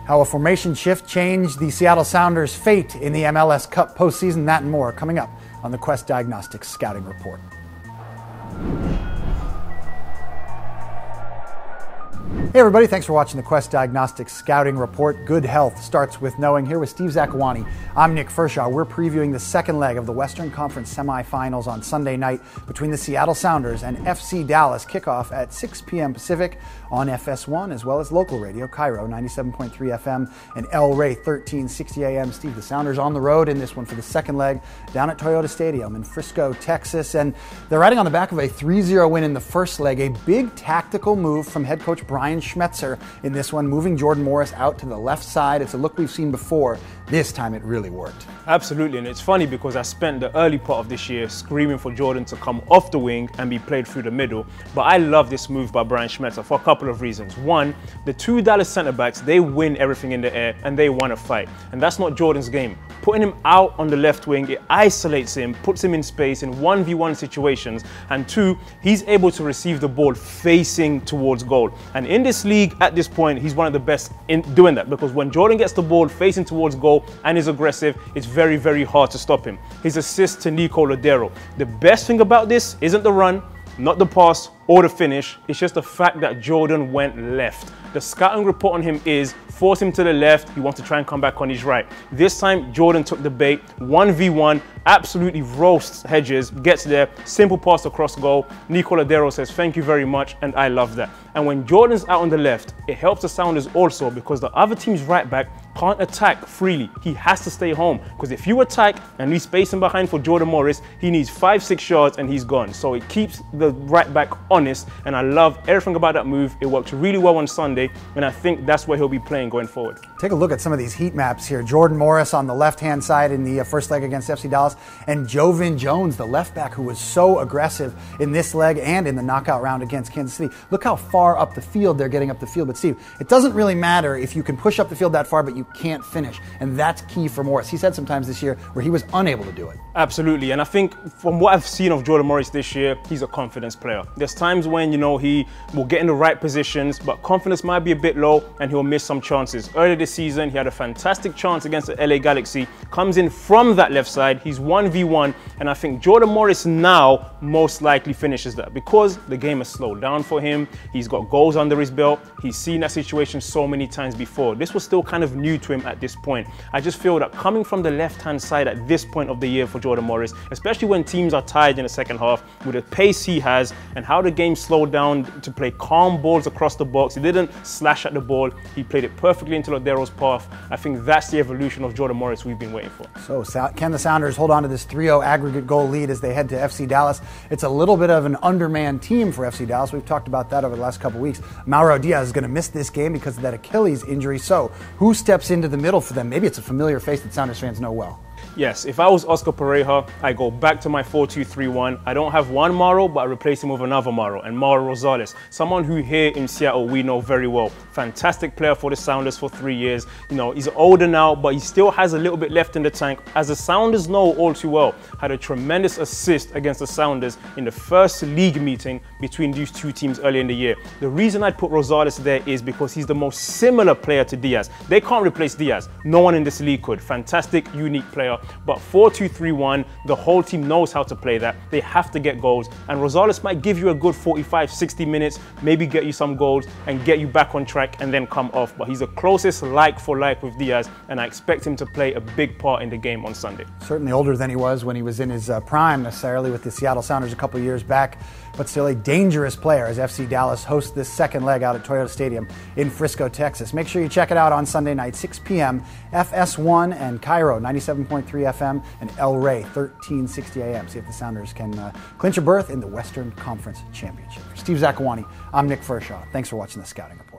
How a formation shift changed the Seattle Sounders' fate in the MLS Cup postseason, that and more coming up on the Quest Diagnostics Scouting Report. Hey everybody, thanks for watching the Quest Diagnostics Scouting Report. Good health starts with knowing. Here with Steve Zakuani, I'm Nick Firchau. We're previewing the second leg of the Western Conference Semifinals on Sunday night between the Seattle Sounders and FC Dallas. Kickoff at 6 p.m. Pacific on FS1, as well as local radio, Cairo 97.3 FM and El Rey 1360 AM. Steve, the Sounders on the road in this one for the second leg down at Toyota Stadium in Frisco, Texas. And they're riding on the back of a 3-0 win in the first leg. A big tactical move from head coach Brian Schmetzer in this one, moving Jordan Morris out to the left side. It's a look we've seen before. This time it really worked. Absolutely, and it's funny because I spent the early part of this year screaming for Jordan to come off the wing and be played through the middle. But I love this move by Brian Schmetzer for a couple of reasons. One, the two Dallas centre-backs, they win everything in the air and they want to fight. And that's not Jordan's game. Putting him out on the left wing, it isolates him, puts him in space in 1v1 situations. And two, he's able to receive the ball facing towards goal. And in this league, at this point, he's one of the best in doing that, because when Jordan gets the ball facing towards goal and is aggressive, it's very, very hard to stop him. His assist to Nico Lodeiro. The best thing about this isn't the run, not the pass or the finish. It's just the fact that Jordan went left. The scouting report on him is force him to the left, he wants to try and come back on his right. This time, Jordan took the bait, 1v1, absolutely roasts Hedges, gets there, simple pass across goal. Nico Lodeiro says, thank you very much, and I love that. And when Jordan's out on the left, it helps the Sounders also because the other team's right back can't attack freely. He has to stay home, because if you attack and leave space in behind for Jordan Morris, he needs 5-6 yards and he's gone. So it keeps the right back honest, and I love everything about that move. It worked really well on Sunday, and I think that's where he'll be playing going forward. Take a look at some of these heat maps here. Jordan Morris on the left-hand side in the first leg against FC Dallas, and Joevin Jones, the left back, who was so aggressive in this leg and in the knockout round against Kansas City. Look how far up the field they're getting up the field. But Steve, it doesn't really matter if you can push up the field that far, but you can't finish. And that's key for Morris. He's had some times this year where he was unable to do it. Absolutely. And I think from what I've seen of Jordan Morris this year, he's a confidence player. There's times when, he will get in the right positions, but confidence might be a bit low and he'll miss some chances. Earlier this season, he had a fantastic chance against the LA Galaxy, comes in from that left side, he's 1v1, and I think Jordan Morris now most likely finishes that because the game has slowed down for him. He's got goals under his belt. He's seen that situation so many times before. This was still kind of new to him at this point. I just feel that coming from the left-hand side at this point of the year for Jordan Morris, especially when teams are tired in the second half, with the pace he has and how the game slowed down to play calm balls across the box. He didn't slash at the ball. He played it perfectly into Lodeiro's path. I think that's the evolution of Jordan Morris we've been waiting for. So can the Sounders hold on to this 3-0 aggregate goal lead as they head to FC Dallas? It's a little bit of an undermanned team for FC Dallas. We've talked about that over the last couple of weeks. Mauro Diaz is going to miss this game because of that Achilles injury. So who steps into the middle for them? Maybe it's a familiar face that Sounders fans know well. Yes, if I was Oscar Pereira, I go back to my 4-2-3-1. I don't have one Mauro, but I replace him with another Mauro, and Mauro Rosales, someone who here in Seattle we know very well. Fantastic player for the Sounders for 3 years. He's older now, but he still has a little bit left in the tank. As the Sounders know all too well, had a tremendous assist against the Sounders in the first league meeting between these two teams earlier in the year. The reason I'd put Rosales there is because he's the most similar player to Diaz. They can't replace Diaz. No one in this league could. Fantastic, unique player. But 4-2-3-1, the whole team knows how to play that. They have to get goals. And Rosales might give you a good 45, 60 minutes, maybe get you some goals and get you back on track and then come off. But he's the closest like for like with Diaz, and I expect him to play a big part in the game on Sunday. Certainly older than he was when he was in his prime necessarily with the Seattle Sounders a couple of years back, but still a dangerous player as FC Dallas hosts this second leg out at Toyota Stadium in Frisco, Texas. Make sure you check it out on Sunday night, 6 p.m., FS1 and Cairo, 97.3 FM, and El Rey, 1360 AM. See if the Sounders can clinch a berth in the Western Conference Championship. For Steve Zakuani, I'm Nick Firchau. Thanks for watching the Scouting Report.